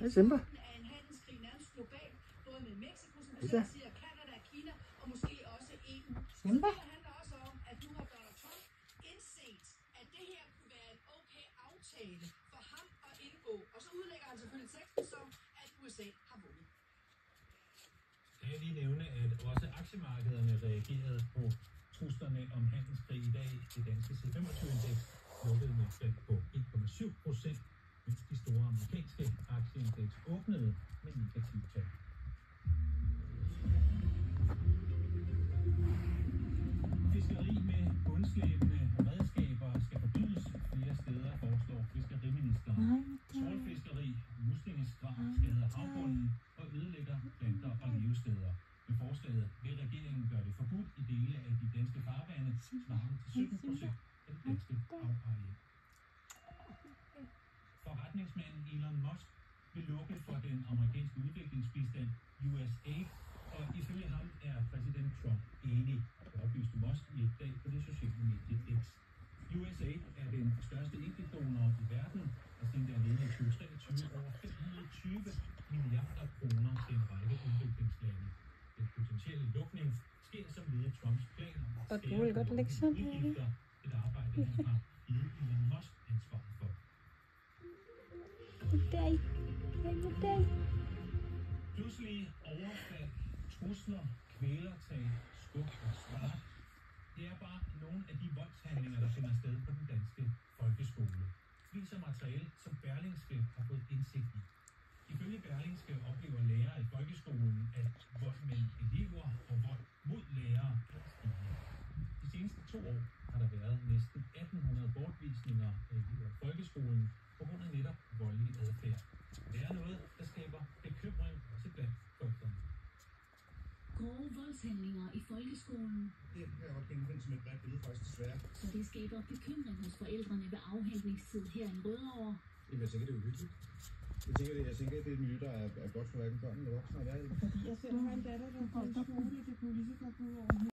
er Simba. af en handelskrig nærmest globalt, både med Mexico, som du selv siger, Canada, Kina og måske også EU. Simba. Så det handler også om, at nu har Donald Trump indset, at det her kunne være en okay aftale for ham at indgå. Og så udlægger han selvfølgelig teksten som, at USA har vundet. Jeg kan lige nævne, at også aktiemarkederne reagerede på truslerne om handelskrig i dag. Det danske C25-indeks lukkede med et fald på 1,7%, mens de store amerikanske aktieindeks åbnede med negativt tal. Fiskeri med bundslæbende redskaber skal forbydes flere steder, foreslår fiskeriministeren. Trålfiskeri, muslingeskvar skader havbunden og ødelægger planter og levesteder. Med forslaget vil regeringen gøre det forbudt i dele af de danske farvande, svarende til 17% af det danske havareal. Forretningsmanden Elon Musk vil lukke for den amerikanske udviklingsbistand USAID, og ifølge ham er præsident Trump enig. Det oplyste Musk i et dag på det sociale medie X. USAID er den største enkeltdonor i verden og sendte alene i 2023 over 520 milliarder kroner til en række udviklingslande. Den potentielle lukning sker som led i Trumps planer om at skære på udgifter, et arbejde han har givet Elon Musk ansvaret for. Pludselig overfald, trusler, kvælertag, skub og svart. Det er bare nogle af de voldshandlinger, der finder sted på den danske folkeskole. Viser materiale, som Berlingske har fået indsigt i. Ifølge Berlingske oplever lærere i folkeskolen, at vold mellem elever og vold mod lærere stiger. De seneste 2 år har der været næsten 1800 bortvisninger af elever i folkeskolen på grund af netop voldelig adfærd. Det er noget, der skaber bekymring også blandt forældrene. Grove voldshandlinger i folkeskolen. Det kan jeg godt genkende som et bredt billede faktisk desværre. Så det skaber bekymring hos forældrene ved afhentningstid her i Rødovre. Jamen, jeg tænker, det er uhyggeligt. Jeg tænker, det er et miljø, der er godt for hverken børn eller voksne at være i. Jeg selv har en datter, der går i skole, det kunne lige så godt gå over.